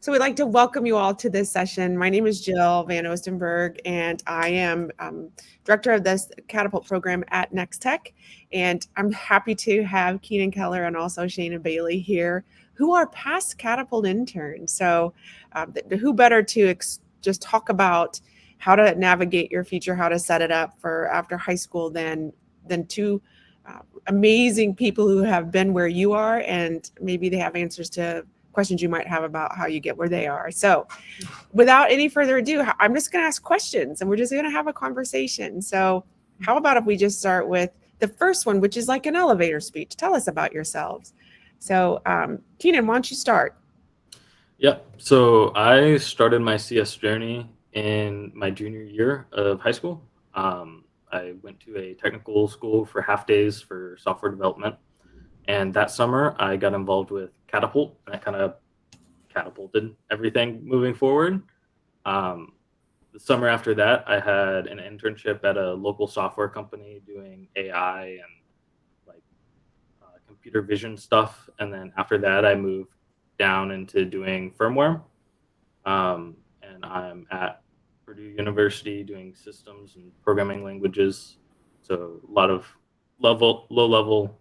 So we'd like to welcome you all to this session. My name is Jill Van Ostenberg, and I am director of this Catapult program at Next Tech. And I'm happy to have Keenan Keller and also Shana Bailey here, who are past Catapult interns. So who better to just talk about how to navigate your future, how to set it up for after high school than two amazing people who have been where you are, and maybe they have answers to questions you might have about how you get where they are. So without any further ado, I'm just going to ask questions and we're just going to have a conversation. So how about if we just start with the first one, which is like an elevator speech. Tell us about yourselves. So Keenan, why don't you start? Yep. So I started my CS journey in my junior year of high school. I went to a technical school for half days for software development. And that summer, I got involved with Catapult, and that kind of catapulted everything moving forward. Um, the summer after that, I had an internship at a local software company doing AI and like computer vision stuff. And then after that, I moved down into doing firmware. And I'm at Purdue University doing systems and programming languages. So a lot of low level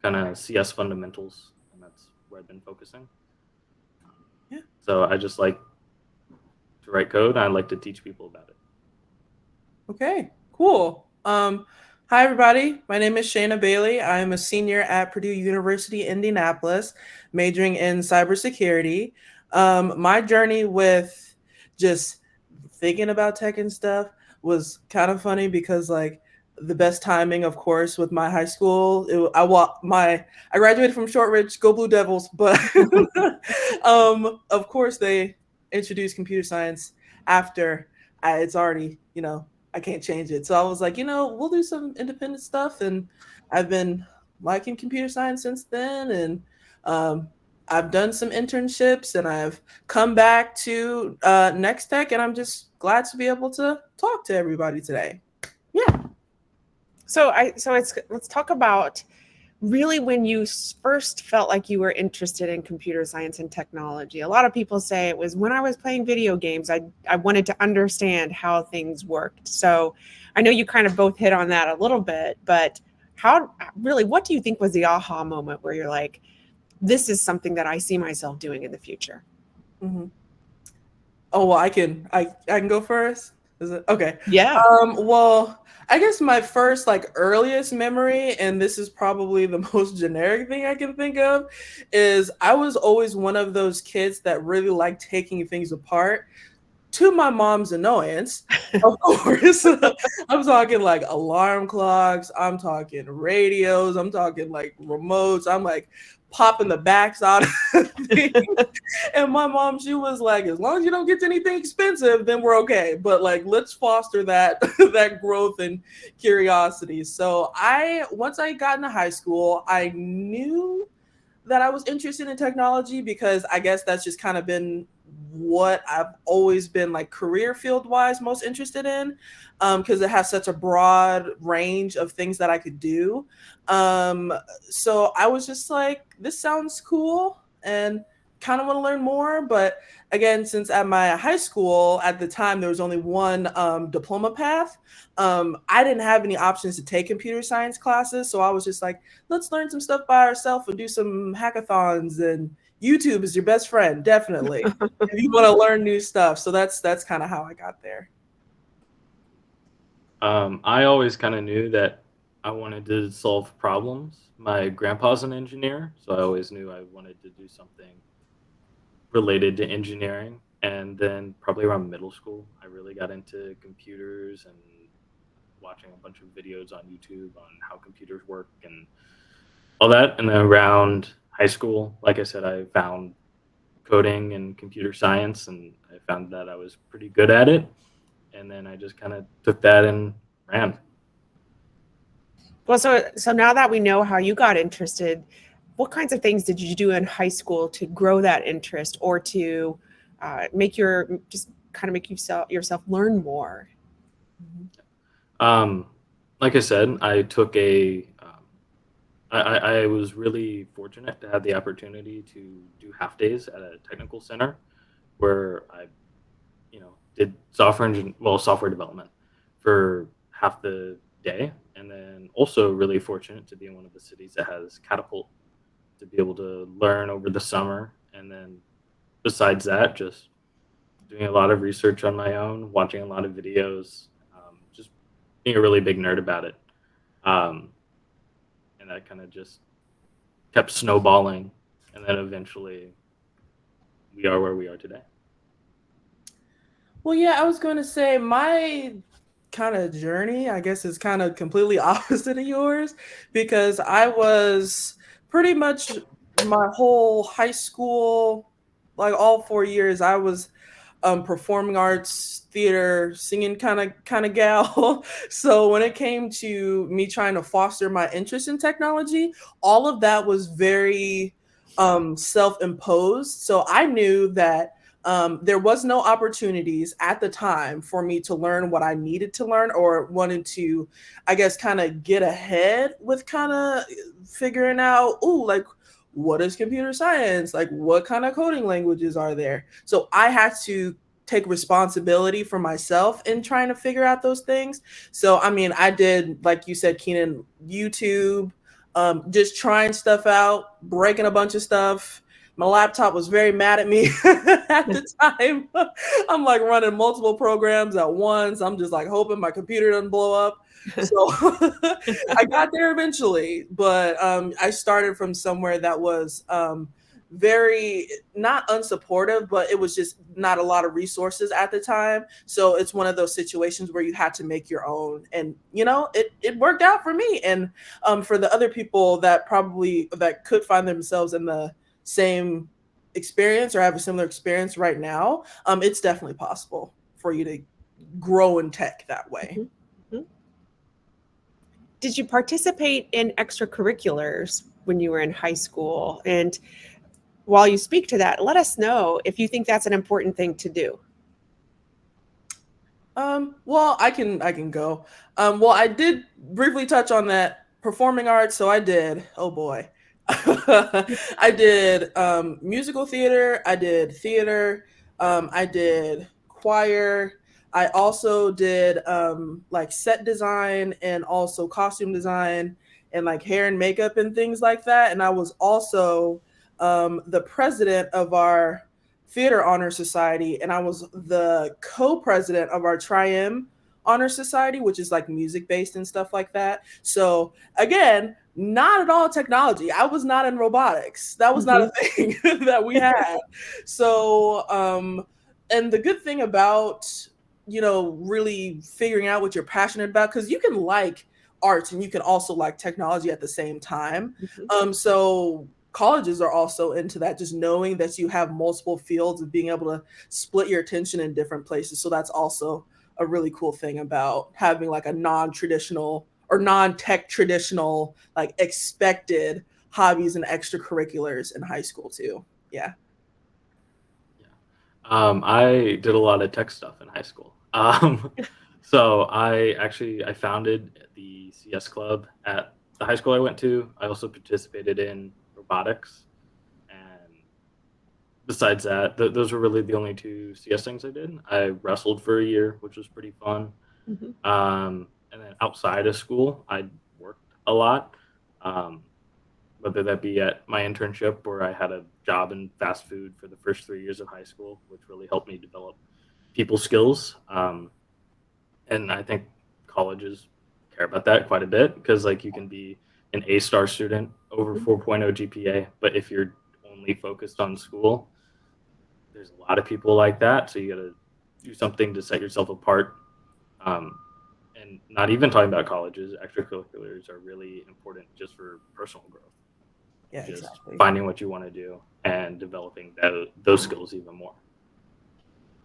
kind of CS fundamentals, and that's where I've been focusing. Yeah. So I just like to write code. And I like to teach people about it. Okay, cool. Hi, everybody. My name is Shana Bailey. I'm a senior at Purdue University, Indianapolis, majoring in cybersecurity. My journey with just thinking about tech and stuff was kind of funny because, like, the best timing, of course, with my high school. I graduated from Shortridge, go Blue Devils, but of course they introduced computer science after it's already, I can't change it. So I was like, we'll do some independent stuff. And I've been liking computer science since then. And I've done some internships and I've come back to Next Tech. And I'm just glad to be able to talk to everybody today. Yeah. So let's talk about really when you first felt like you were interested in computer science and technology. A lot of people say it was when I was playing video games. I wanted to understand how things worked. So I know you kind of both hit on that a little bit, but what do you think was the aha moment where you're like, this is something that I see myself doing in the future? Mm-hmm. Oh, well, I can go first. Is it okay? Yeah. Well, I guess my first earliest memory, and this is probably the most generic thing I can think of, is I was always one of those kids that really liked taking things apart. To my mom's annoyance, of course. I'm talking like alarm clocks, I'm talking radios, I'm talking like remotes, I'm like popping the backs out of things. And my mom, she was like, as long as you don't get to anything expensive, then we're okay. But like, let's foster that that growth and curiosity. So once I got into high school, I knew that I was interested in technology because I guess that's just kind of been what I've always been like career field wise most interested in, because it has such a broad range of things that I could do. So I was just like, this sounds cool and kind of want to learn more. But again, since at my high school at the time there was only one diploma path, I didn't have any options to take computer science classes. So I was just like, let's learn some stuff by ourselves and do some hackathons, and YouTube is your best friend, definitely, if you want to learn new stuff. So that's kind of how I got there. I always kind of knew that I wanted to solve problems. My grandpa's an engineer, so I always knew I wanted to do something related to engineering. And then probably around middle school, I really got into computers and watching a bunch of videos on YouTube on how computers work and all that. And then around high school, like I said, I found coding and computer science, and I found that I was pretty good at it. And then I just kind of took that and ran. Well, so now that we know how you got interested, what kinds of things did you do in high school to grow that interest or to make yourself learn more? Like I said, I took a I was really fortunate to have the opportunity to do half days at a technical center where I, did software development for half the day, and then also really fortunate to be in one of the cities that has Catapult to be able to learn over the summer, and then besides that, just doing a lot of research on my own, watching a lot of videos, just being a really big nerd about it. Um, and that kind of just kept snowballing. And then eventually we are where we are today. Well, yeah, I was going to say my kind of journey, I guess, is kind of completely opposite of yours because I was pretty much my whole high school, like all 4 years, I was performing arts, theater, singing kind of gal. So when it came to me trying to foster my interest in technology, all of that was very self-imposed. So I knew that there was no opportunities at the time for me to learn what I needed to learn or wanted to, I guess, kind of get ahead with kind of figuring out, ooh, like what is computer science? Like what kind of coding languages are there? So I had to take responsibility for myself in trying to figure out those things. So, I mean, I did, like you said, Keenan, YouTube, just trying stuff out, breaking a bunch of stuff. My laptop was very mad at me at the time. I'm like running multiple programs at once. I'm just like hoping my computer doesn't blow up. So I got there eventually, but I started from somewhere that was very not unsupportive, but it was just not a lot of resources at the time. So it's one of those situations where you had to make your own, and it worked out for me. And for the other people that could find themselves in the same experience or have a similar experience right now, it's definitely possible for you to grow in tech that way. Mm-hmm. Did you participate in extracurriculars when you were in high school? And while you speak to that, let us know if you think that's an important thing to do. Well, I can go. Well, I did briefly touch on that performing arts, so I did. Oh boy. I did musical theater, I did theater, I did choir. I also did like set design and also costume design and like hair and makeup and things like that. And I was also the president of our Theater Honor Society, and I was the co-president of our Tri-M Honor Society, which is like music based and stuff like that. So again, not at all technology. I was not in robotics. That was not a thing that we had. So, and the good thing about, really figuring out what you're passionate about, because you can like arts and you can also like technology at the same time. So colleges are also into that, just knowing that you have multiple fields and being able to split your attention in different places. So that's also a really cool thing about having like a non-traditional or non-tech traditional, like expected hobbies and extracurriculars in high school too. Yeah. I did a lot of tech stuff in high school. So I founded the CS club at the high school I went to. I also participated in robotics, and besides that, those were really the only two CS things I did. I wrestled for a year, which was pretty fun. And then outside of school, I worked a lot, whether that be at my internship or I had a job in fast food for the first 3 years of high school, which really helped me develop people skills. And I think colleges care about that quite a bit because like you can be an A-star student over 4.0 GPA, but if you're only focused on school, there's a lot of people like that. So you got to do something to set yourself apart. And not even talking about colleges, extracurriculars are really important just for personal growth. Yeah, just exactly. finding what you want to do and developing those skills even more.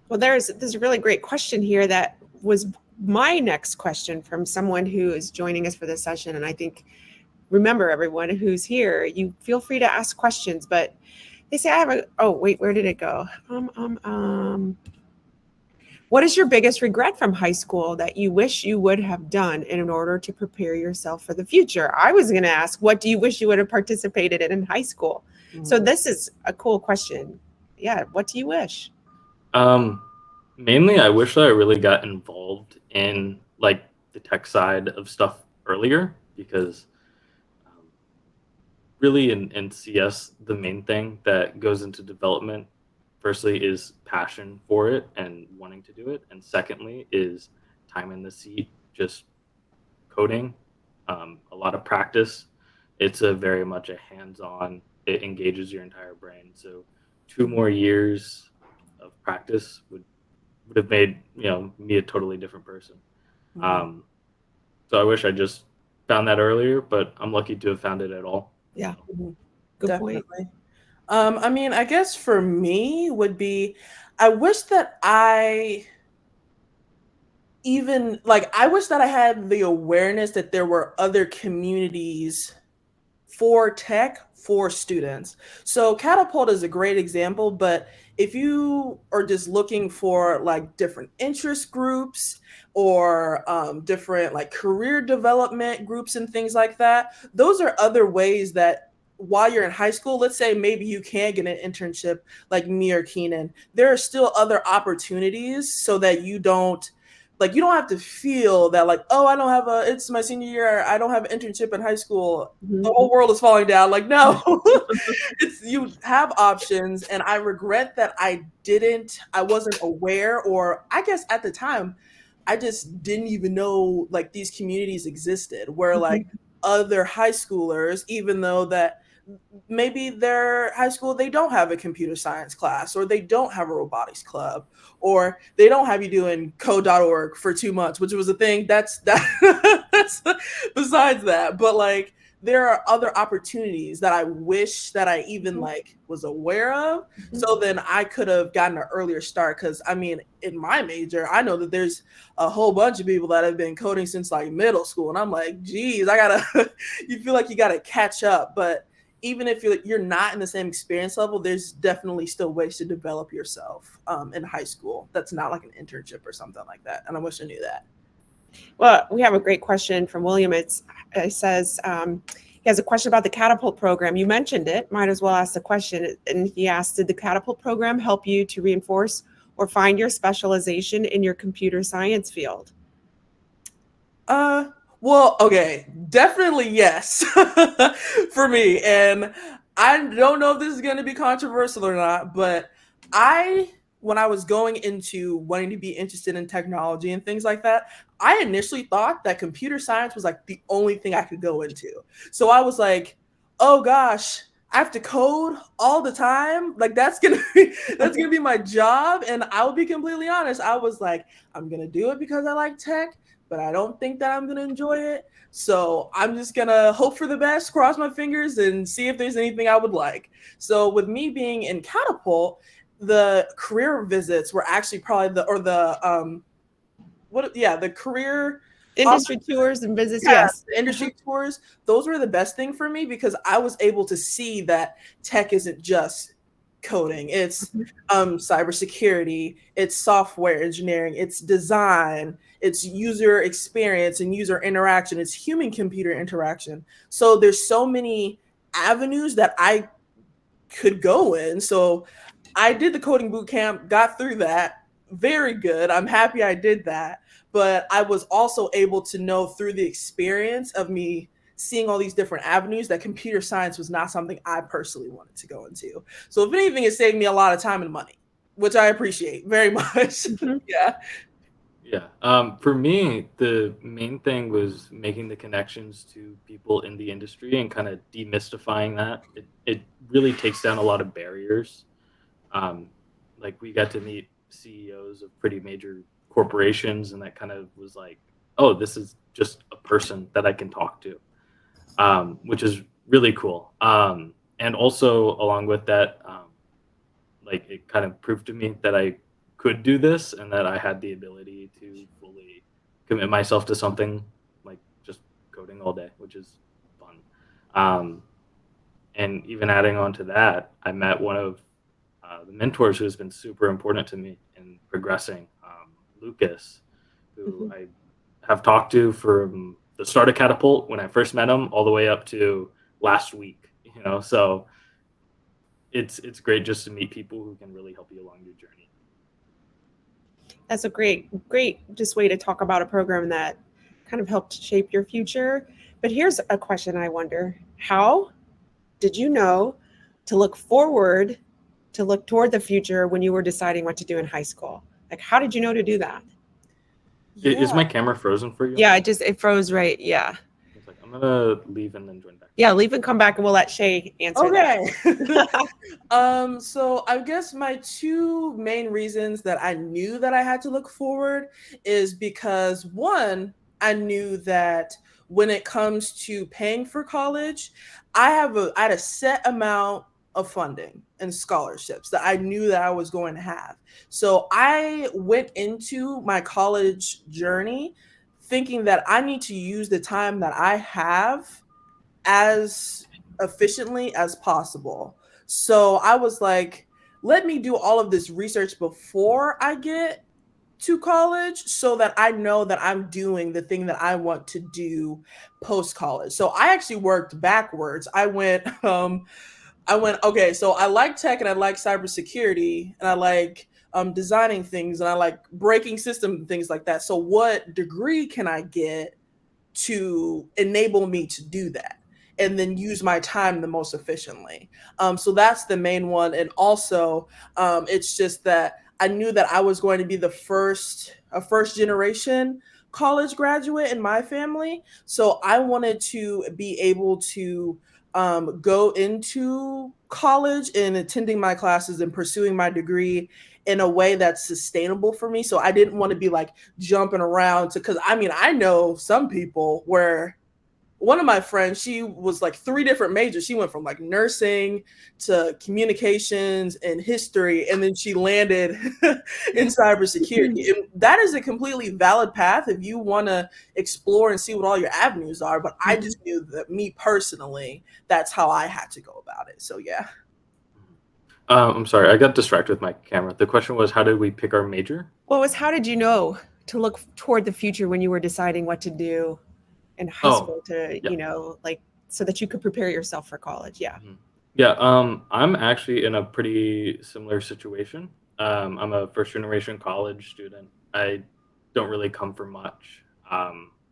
Well, there's a really great question here that was my next question from someone who is joining us for this session. And I think, remember everyone who's here, you feel free to ask questions, but they say, where did it go? What is your biggest regret from high school that you wish you would have done in order to prepare yourself for the future? I was going to ask, what do you wish you would have participated in high school? So this is a cool question. Yeah, what do you wish? Mainly, I wish that I really got involved in like the tech side of stuff earlier because um, really in CS, the main thing that goes into development, firstly, is passion for it and wanting to do it, and secondly is time in the seat, just coding, a lot of practice. It's a very much a hands-on. It engages your entire brain. So 2 more years of practice would have made me a totally different person. Um, so I wish I just found that earlier, but I'm lucky to have found it at all. Yeah, Mhm. good point. Definitely. I mean, I guess for me would be, I wish that I even like I wish that I had the awareness that there were other communities for tech for students. So Catapult is a great example, but if you are just looking for like different interest groups or different like career development groups and things like that, those are other ways that while you're in high school, let's say maybe you can get an internship like me or Keenan, there are still other opportunities so that you don't have to feel that like, oh, I don't have it's my senior year, I don't have an internship in high school, the whole world is falling down. Like, no. You have options, and I regret that I wasn't aware, or I guess at the time I just didn't even know like these communities existed where like other high schoolers, even though that maybe their high school they don't have a computer science class, or they don't have a robotics club, or they don't have you doing code.org for 2 months, which was a thing. That's besides that. But like there are other opportunities that I wish that I even like was aware of. So then I could have gotten an earlier start. Cause I mean, in my major, I know that there's a whole bunch of people that have been coding since like middle school. And I'm like, geez, you feel like you gotta catch up. But even if you're not in the same experience level, there's definitely still ways to develop yourself in high school. That's not like an internship or something like that. And I wish I knew that. Well, we have a great question from William. It says he has a question about the Catapult program. You mentioned it. Might as well ask the question. And he asked, did the Catapult program help you to reinforce or find your specialization in your computer science field? Well, okay, definitely yes for me. And I don't know if this is going to be controversial or not, but when I was going into wanting to be interested in technology and things like that, I initially thought that computer science was like the only thing I could go into. So I was like, oh gosh, I have to code all the time. Like that's gonna be my job. And I will be completely honest. I was like, I'm gonna do it because I like tech, but I don't think that I'm gonna enjoy it. So I'm just gonna hope for the best, cross my fingers, and see if there's anything I would like. So with me being in Catapult, the career visits were actually probably the career industry tours and visits. Yeah, Yes, the industry tours. Those were the best thing for me because I was able to see that tech isn't just coding. It's cybersecurity, it's software engineering, it's design, it's user experience and user interaction, it's human computer interaction. So there's so many avenues that I could go in. So I did the coding boot camp, got through that. Very good. I'm happy I did that. But I was also able to know through the experience of me seeing all these different avenues that computer science was not something I personally wanted to go into. So if anything, it saved me a lot of time and money, which I appreciate very much. Yeah. Yeah. For me, the main thing was making the connections to people in the industry and kind of demystifying that. It really takes down a lot of barriers. Like we got to meet CEOs of pretty major corporations, and that kind of was like, oh, this is just a person that I can talk to, which is really cool. And also along with that, like it kind of proved to me that I could do this and that I had the ability to fully commit myself to something like just coding all day, which is fun. And even adding on to that, I met one of the mentors who has been super important to me in progressing. Lucas, who Mhm. I have talked to from the start of Catapult when I first met him all the way up to last week. So it's great just to meet people who can really help you along your journey. That's a great just way to talk about a program that kind of helped shape your future. But here's a question I wonder. How did you know to look forward, to look toward the future when you were deciding what to do in high school? Like, how did you know to do that? Is Yeah. my camera frozen for you? Yeah, it froze right. Yeah. It's like I'm gonna leave and then join back. Yeah, leave and come back and we'll let Shay answer that. Okay. So I guess my two main reasons that I knew that I had to look forward is because one, I knew that when it comes to paying for college, I had a set amount of funding and scholarships that I knew that I was going to have. So I went into my college journey thinking that I need to use the time that I have as efficiently as possible. So I was like, let me do all of this research before I get to college so that I know that I'm doing the thing that I want to do post college. So I actually worked backwards. Okay, so I like tech and I like cybersecurity and I like designing things and I like breaking systems and things like that. So what degree can I get to enable me to do that and then use my time the most efficiently? So that's the main one. And also, it's just that I knew that I was going to be a first generation college graduate in my family. So I wanted to be able to go into college and attending my classes and pursuing my degree in a way that's sustainable for me. So I didn't want to be like jumping around to, because I mean, I know some people where one of my friends, she was like three different majors. She went from like nursing to communications and history, and then she landed in cybersecurity. And that is a completely valid path if you want to explore and see what all your avenues are. But I just knew that me personally, that's how I had to go about it. So yeah. I'm sorry, I got distracted with my camera. The question was, how did we pick our major? Well, it was how did you know to look toward the future when you were deciding what to do in high school to, yeah. like so that you could prepare yourself for college? Yeah. Yeah, I'm actually in a pretty similar situation. I'm a first generation college student. I don't really come from much.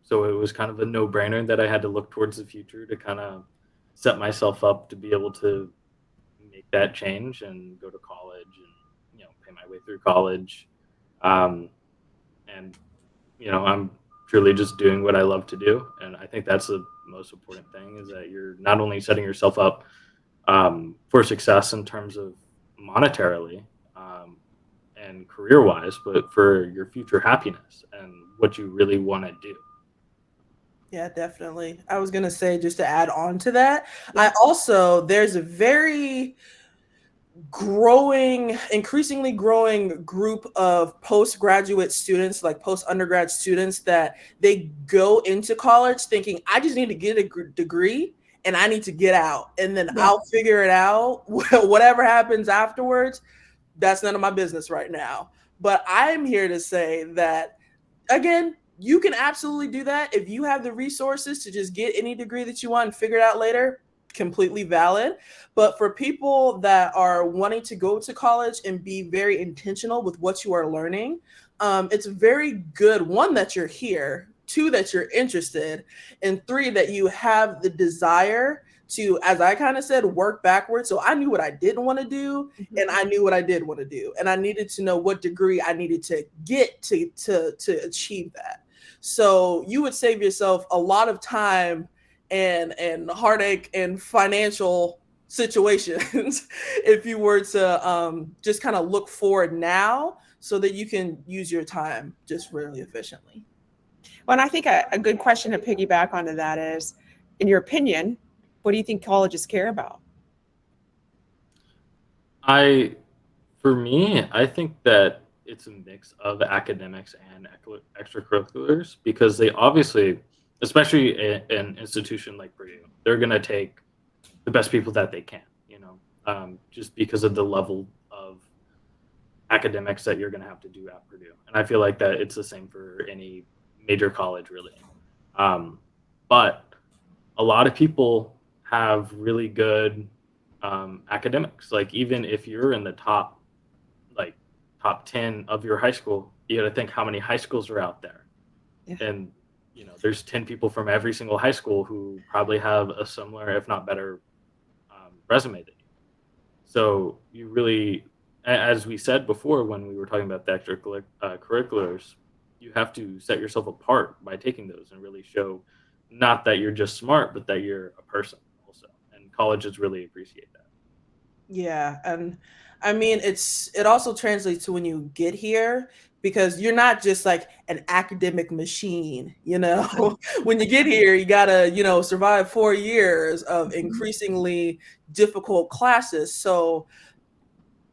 So it was kind of a no-brainer that I had to look towards the future to kind of set myself up to be able to make that change and go to college and pay my way through college. Um, and I'm truly just doing what I love to do, and I think that's the most important thing, is that you're not only setting yourself up for success in terms of monetarily and career wise, but for your future happiness and what you really want to do. Yeah, definitely. I was going to say, just to add on to that, Yeah. there's a very increasingly growing group of postgraduate students, like post undergrad students, that they go into college thinking, I just need to get a degree and I need to get out, and then Yeah. I'll figure it out. Whatever happens afterwards, that's none of my business right now. But I'm here to say that, again, you can absolutely do that if you have the resources to just get any degree that you want and figure it out later. Completely valid. But for people that are wanting to go to college and be very intentional with what you are learning, it's very good, one, that you're here, two, that you're interested, and three, that you have the desire to, as I kind of said, work backwards. So I knew what I didn't want to do, and I knew what I did want to do, and I needed to know what degree I needed to get to achieve that. So you would save yourself a lot of time and heartache and financial situations if you were to just kind of look forward now so that you can use your time just really efficiently. Well, and I think a good question to piggyback onto that is, in your opinion, what do you think colleges care about? For me, I think that it's a mix of academics and extracurriculars, because they obviously, especially an institution like Purdue, they're going to take the best people that they can, just because of the level of academics that you're going to have to do at Purdue. And I feel like that it's the same for any major college, really. But a lot of people have really good academics. Like even if you're in the top 10 of your high school, you got to think how many high schools are out there. Yeah. And there's 10 people from every single high school who probably have a similar, if not better, resume than you. So you really, as we said before when we were talking about the extracurriculars, you have to set yourself apart by taking those and really show not that you're just smart, but that you're a person also. And colleges really appreciate that. Yeah, and I mean it also translates to when you get here because you're not just like an academic machine, When you get here, you gotta, survive 4 years of increasingly difficult classes. So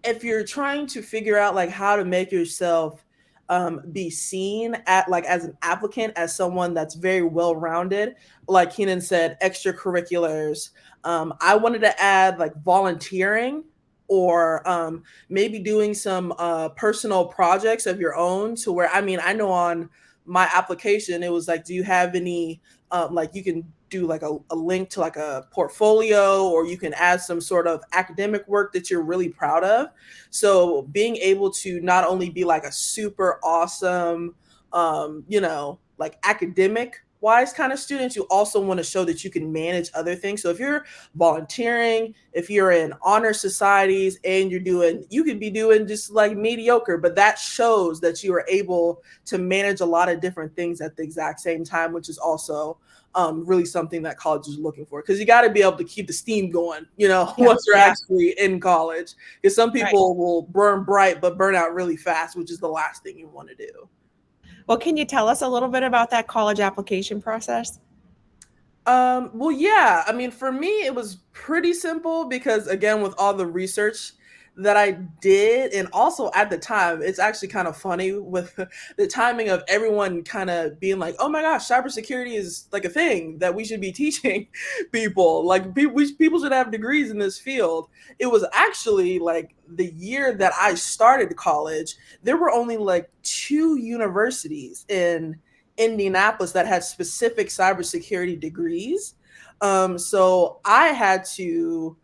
if you're trying to figure out like how to make yourself be seen at like as an applicant, as someone that's very well-rounded, like Keenan said, extracurriculars. I wanted to add like volunteering or maybe doing some personal projects of your own to where, I mean, I know on my application, it was like, do you have any, like you can do like a link to like a portfolio, or you can add some sort of academic work that you're really proud of. So being able to not only be like a super awesome, like academic wise kind of student, you also want to show that you can manage other things. So if you're volunteering, if you're in honor societies and you could be doing just like mediocre, but that shows that you are able to manage a lot of different things at the exact same time, which is also really something that college is looking for, because you got to be able to keep the steam going, once you're actually in college, because some people will burn bright but burn out really fast, which is the last thing you want to do. Well, can you tell us a little bit about that college application process? Well, yeah. I mean, for me, it was pretty simple because, again, with all the research that I did, and also at the time, it's actually kind of funny with the timing of everyone kind of being like, "Oh my gosh, cybersecurity is like a thing that we should be teaching people. Like, people should have degrees in this field." It was actually like the year that I started college, there were only like 2 universities in Indianapolis that had specific cybersecurity degrees. So I had to,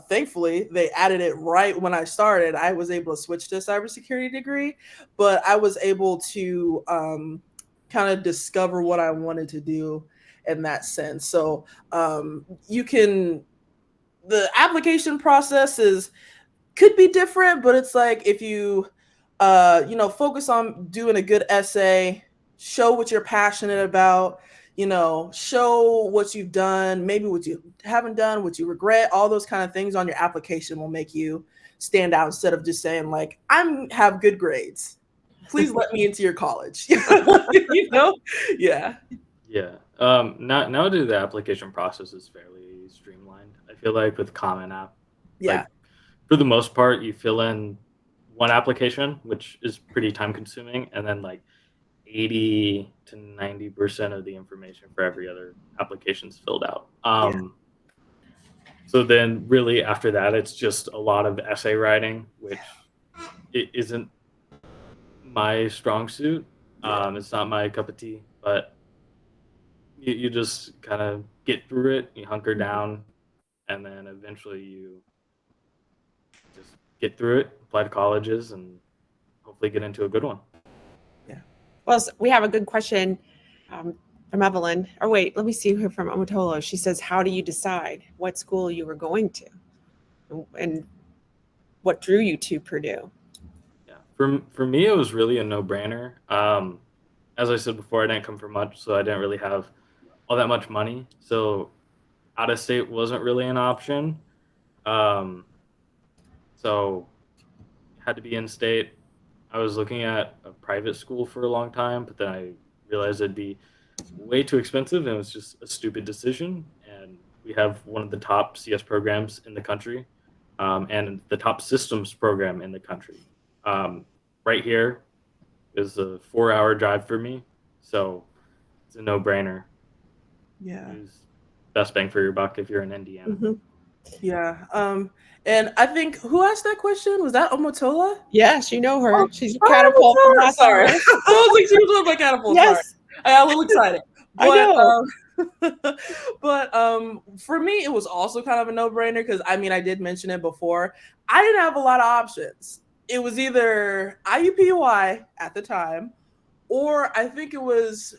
thankfully, they added it right when I started. I was able to switch to a cybersecurity degree, but I was able to kind of discover what I wanted to do in that sense. So the application process could be different, but it's like if you, focus on doing a good essay, show what you're passionate about, show what you've done, maybe what you haven't done, what you regret, all those kind of things on your application will make you stand out instead of just saying like, have good grades. Please let me into your college. Yeah. Yeah. Nowadays the application process is fairly streamlined. I feel like with Common App, Yeah. like for the most part, you fill in one application, which is pretty time consuming, and then like 80 to 90% of the information for every other application is filled out. So then really after that, it's just a lot of essay writing, which it isn't my strong suit. It's not my cup of tea, but you just kind of get through it, you hunker down, and then eventually you just get through it, apply to colleges, and hopefully get into a good one. Well, we have a good question from Evelyn. Or wait, let me see who from Omotolo. She says, how do you decide what school you were going to and what drew you to Purdue? Yeah, for me, it was really a no-brainer. As I said before, I didn't come from much, so I didn't really have all that much money. So out of state wasn't really an option. So had to be in state. I was looking at a private school for a long time, but then I realized it'd be way too expensive, and it was just a stupid decision. And we have one of the top CS programs in the country, and the top systems program in the country. Right here is a 4-hour drive for me, so it's a no-brainer. Yeah. Use best bang for your buck if you're in Indiana. Mm-hmm. Yeah. And I think who asked that question? Was that Omotola? Yes, you know her. Oh, She's a oh, catapult from Omotola. last Sorry. summer. I was like, she was on my catapult. Sorry. Yes, I got a little excited. I But know. for me it was also kind of a no-brainer because I mean I did mention it before. I didn't have a lot of options. It was either IUPUI at the time, or I think it was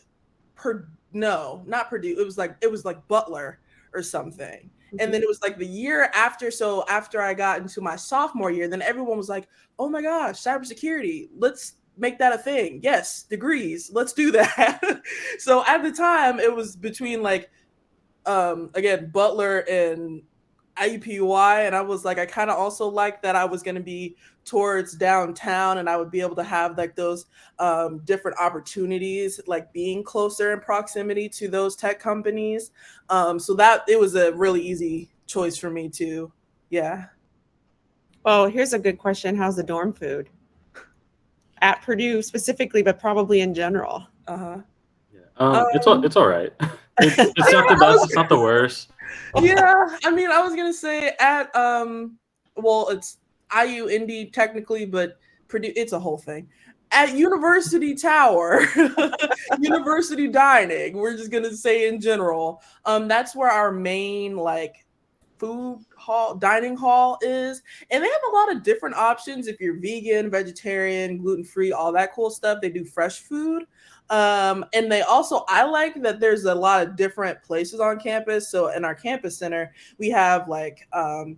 no, not Purdue. It was like Butler or something. And then it was like the year after. So after I got into my sophomore year, then everyone was like, "Oh my gosh, cybersecurity! Let's make that a thing." Yes, degrees. Let's do that. So at the time, it was between like again Butler and IUPUI, and I was like, I kind of also liked that I was going to be towards downtown, and I would be able to have like those different opportunities, like being closer in proximity to those tech companies. So that it was a really easy choice for me too. Yeah. Well, here's a good question. How's the dorm food at Purdue specifically, but probably in general? Uh huh. Yeah. Um, It's all right. It's not the I best. was It's not the worst. yeah, I mean, I was gonna say at well, it's IU Indy technically, but Purdue, it's a whole thing. At University Tower, University Dining, we're just gonna say in general. That's where our main like food hall, dining hall is, and they have a lot of different options if you're vegan, vegetarian, gluten free, all that cool stuff. They do fresh food. And they also, I like that there's a lot of different places on campus. So in our campus center, we have like a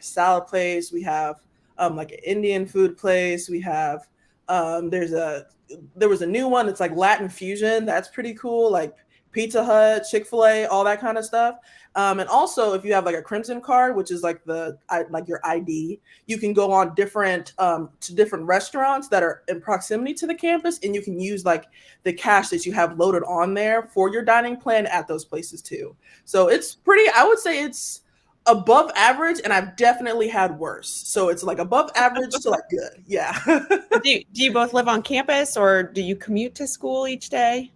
salad place, we have like an Indian food place, we have there was a new one that's like Latin fusion. That's pretty cool. Like Pizza Hut, Chick-fil-A, all that kind of stuff. And also, if you have like a Crimson card, which is like like your ID, you can go on different to different restaurants that are in proximity to the campus, and you can use like the cash that you have loaded on there for your dining plan at those places too. So it's pretty. I would say it's above average, and I've definitely had worse. So it's like above average to like good. Yeah. Do you both live on campus or do you commute to school each day?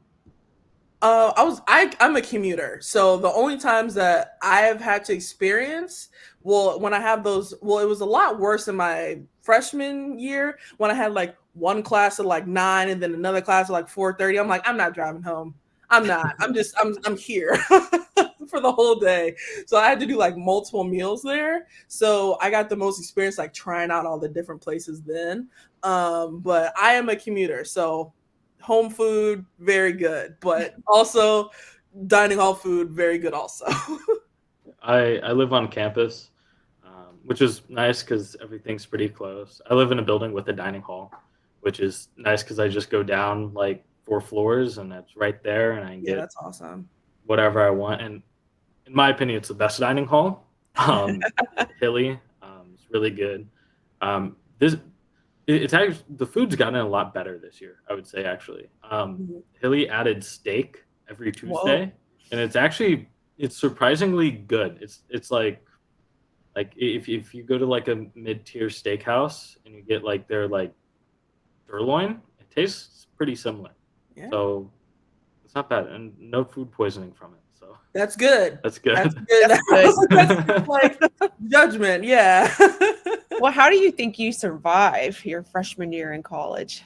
I'm a commuter, so the only times that I have had to experience, well, when I have those, well, it was a lot worse in my freshman year when I had like one class at like 9 and then another class at like 4:30. I'm like, I'm not driving home. I'm not. I'm here for the whole day. So I had to do like multiple meals there. So I got the most experience like trying out all the different places then. But I am a commuter, so home food very good, but also dining hall food very good also. I live on campus, which is nice because everything's pretty close. I live in a building with a dining hall, which is nice because I just go down like 4 floors and it's right there, and I can Yeah, get that's awesome. whatever I want. And in my opinion, it's the best dining hall. Hilly, it's really good. This it's actually the food's gotten a lot better this year. I would say actually. Mhm. Hilly added steak every Whoa. Tuesday, and it's surprisingly good. It's like if you go to like a mid tier steakhouse and you get like their like sirloin, it tastes pretty similar. Yeah, So it's not bad, and no food poisoning from it. So that's good. that's That's good. good. That's good. That's like judgment. Yeah. Well, how do you think you survive your freshman year in college?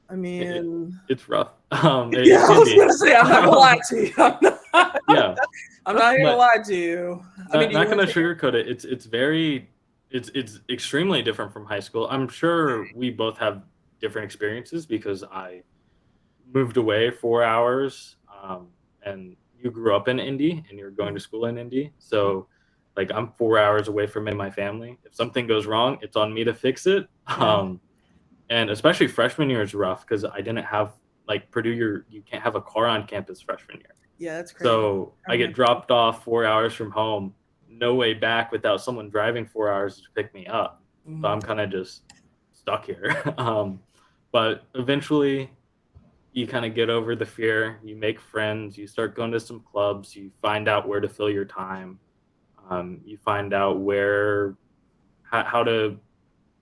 I it, mean, it's rough. yeah, It I can was be. gonna say I'm not gonna lie to you. Yeah, I'm not gonna but lie to you. I mean, do you not want gonna to share? sugarcoat it. It's extremely different from high school. I'm sure we both have different experiences because I moved away 4 hours, and you grew up in Indy and you're going to school in Indy. So, like, I'm 4 hours away from my family. If something goes wrong, it's on me to fix it. Yeah, And especially freshman year is rough because I didn't have like Purdue. You can't have a car on campus freshman year. yeah, that's crazy. So I I get remember. dropped off 4 hours from home, no way back without someone driving 4 hours to pick me up. So Mhm. I'm kind of just stuck here. But eventually, you kind of get over the fear. You make friends. You start going to some clubs. You find out where to fill your time. You find out how to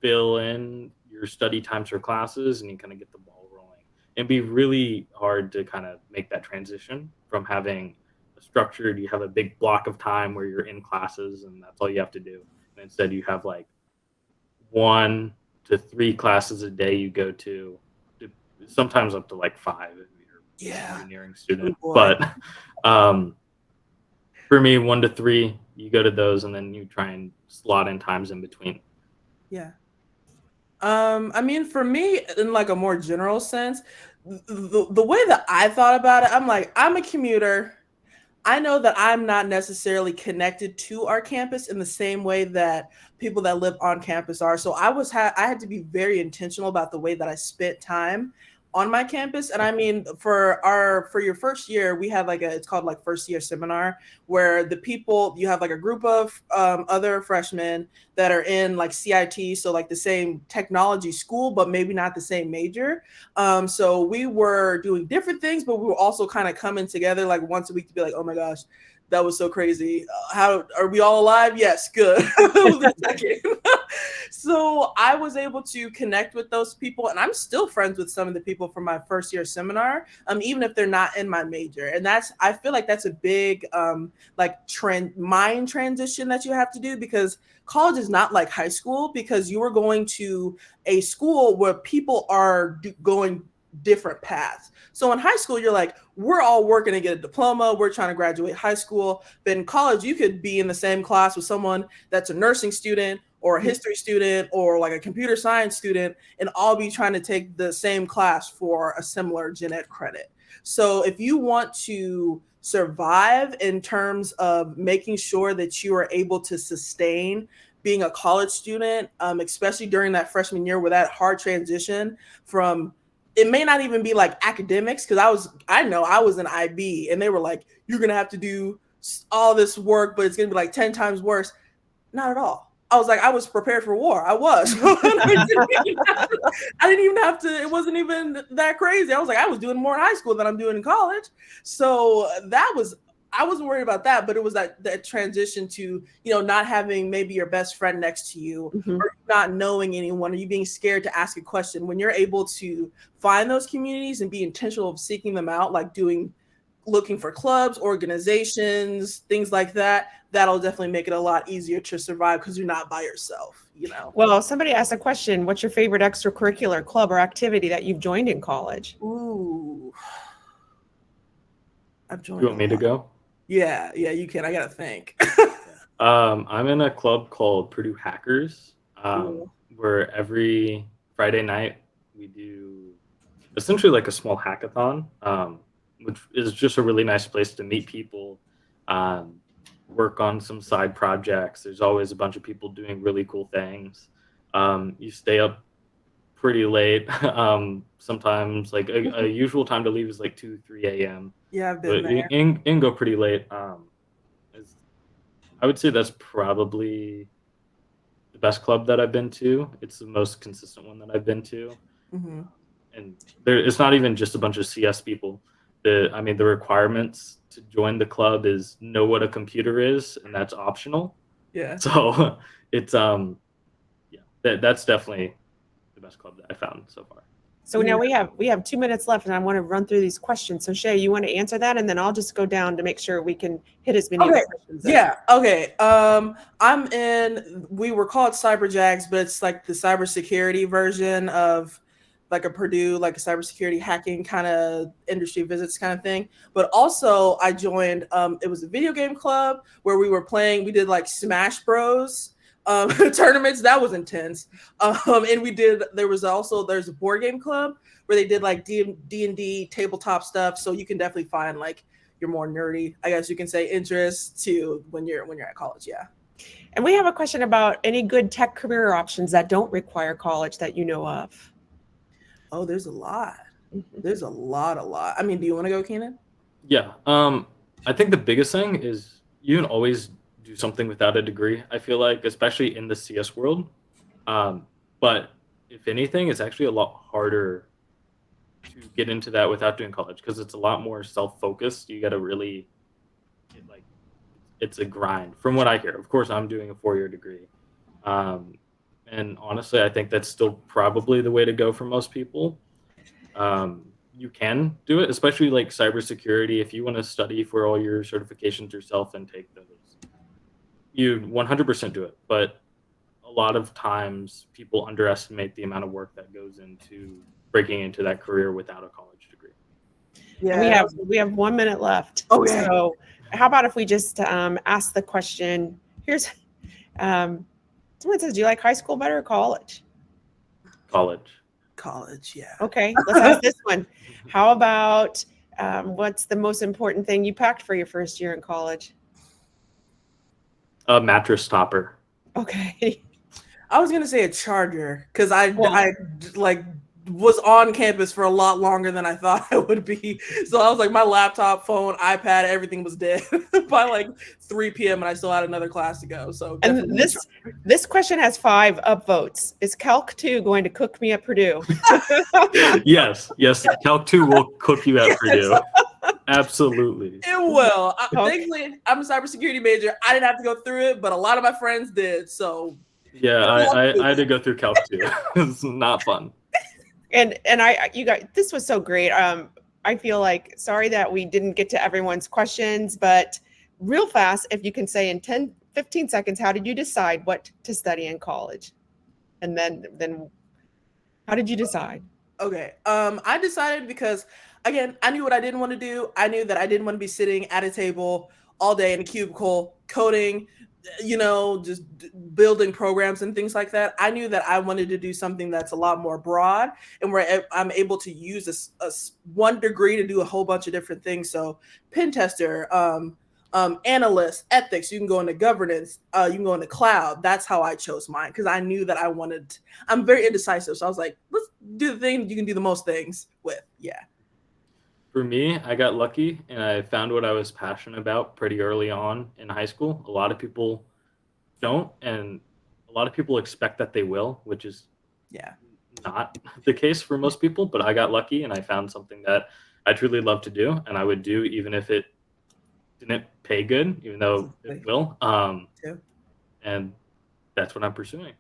fill in your study times for classes, and you kind of get the ball rolling. It'd be really hard to kind of make that transition from having structured. You have a big block of time where you're in classes, and that's all you have to do. And instead, you have like 1 to 3 classes a day you go to, sometimes up to like 5 if you're an engineering student. Oh, boy. But for me, 1 to 3, you go to those, and then you try and slot in times in between. Yeah. I mean, for me, in like a more general sense, the way that I thought about it, I'm like, I'm a commuter. I know that I'm not necessarily connected to our campus in the same way that people that live on campus are. So I had to be very intentional about the way that I spent time on my campus. And I mean, for your first year, we had like it's called like first year seminar, where you have like a group of other freshmen that are in like CIT, so like the same technology school, but maybe not the same major. So we were doing different things, but we were also kind of coming together like once a week to be like, oh my gosh, that was so crazy. How are we all alive? Yes, good. So I was able to connect with those people, and I'm still friends with some of the people from my first year seminar, even if they're not in my major. And I feel like that's a big mind transition that you have to do, because college is not like high school, because you are going to a school where people are going different paths. So in high school, you're like, we're all working to get a diploma. We're trying to graduate high school. But in college, you could be in the same class with someone that's a nursing student or a history student or like a computer science student, and all be trying to take the same class for a similar gen ed credit. So if you want to survive in terms of making sure that you are able to sustain being a college student, especially during that freshman year where that hard transition from, it may not even be like academics, because I know I was an IB and they were like, you're going to have to do all this work, but it's going to be like 10 times worse. Not at all. I was like, I was prepared for war. I was. I didn't even have to, it wasn't even that crazy. I was like, I was doing more in high school than I'm doing in college. So I wasn't worried about that, but it was that transition to, not having maybe your best friend next to you, or not knowing anyone, or you being scared to ask a question. When you're able to find those communities and be intentional of seeking them out, like looking for clubs, organizations, things like that, that'll definitely make it a lot easier to survive, because you're not by yourself, Well, somebody asked a question, what's your favorite extracurricular club or activity that you've joined in college? Ooh. I've joined. You want me to go? Yeah, you can. I gotta think. I'm in a club called Purdue Hackers, where every Friday night we do essentially like a small hackathon, which is just a really nice place to meet people, work on some side projects. There's always a bunch of people doing really cool things. You stay up pretty late. Sometimes like a usual time to leave is like 2-3 a.m. Yeah, I've been there. You can go pretty late. I would say that's probably the best club that I've been to. It's the most consistent one that I've been to. Mm-hmm. And it's not even just a bunch of CS people. The requirements to join the club is know what a computer is, and that's optional. Yeah. So it's that's definitely the best club that I found so far. So now we have 2 minutes left, and I want to run through these questions. So Shay, you want to answer that, and then I'll just go down to make sure we can hit as many questions. Yeah. Okay. We were called CyberJags, but it's like the cybersecurity version of like a Purdue, like a cybersecurity hacking kind of industry visits kind of thing. But also I joined, it was a video game club where we did like Smash Bros. Tournaments. That was intense. And there's a board game club where they did like D&D tabletop stuff. So you can definitely find like your more nerdy, I guess you can say, interests too when you're at college. Yeah. And we have a question about any good tech career options that don't require college that you know of. Oh, there's a lot. There's a lot. I mean, do you want to go, Keenan? Yeah. I think the biggest thing is you can always do something without a degree, I feel like, especially in the CS world. But if anything, it's actually a lot harder to get into that without doing college, because it's a lot more self-focused. You got to really it's a grind from what I hear. Of course, I'm doing a 4-year degree. And honestly, I think that's still probably the way to go for most people. you can do it, especially like cybersecurity. If you want to study for all your certifications yourself and take those, you 100% do it. But a lot of times people underestimate the amount of work that goes into breaking into that career without a college degree. And we have 1 minute left. Okay. So how about if we just ask the question? Here's someone says, do you like high school better or college? College, yeah. Okay, let's ask this one. How about what's the most important thing you packed for your first year in college? A mattress topper. Okay. I was gonna say a charger because Well- I like was on campus for a lot longer than I thought I would be. So I was like, my laptop, phone, iPad, everything was dead by like 3 p.m. and I still had another class to go. So And definitely a this question has 5 upvotes. Is Calc 2 going to cook me at Purdue? Yes, Calc 2 will cook you at Purdue. Absolutely. It will. Okay. Thankfully, I'm a cybersecurity major. I didn't have to go through it, but a lot of my friends did. So Yeah, I had to go through Calc 2. It's not fun. And you guys, this was so great. I feel like, sorry that we didn't get to everyone's questions, but real fast, if you can say in 10, 15 seconds, how did you decide what to study in college? And then how did you decide? okay. I decided because again, I knew what I didn't want to do. I knew that I didn't want to be sitting at a table all day in a cubicle coding, just building programs and things like that. I knew that I wanted to do something that's a lot more broad and where I'm able to use a 1 degree to do a whole bunch of different things. So pen tester, analyst, ethics, you can go into governance, you can go into cloud. That's how I chose mine because I knew that I'm very indecisive. So I was like, let's do the thing you can do the most things with. Yeah. For me, I got lucky and I found what I was passionate about pretty early on in high school. A lot of people don't, and a lot of people expect that they will, which is Yeah. not the case for most people. But I got lucky and I found something that I truly love to do, and I would do even if it didn't pay good, even though it will. Yeah. And that's what I'm pursuing.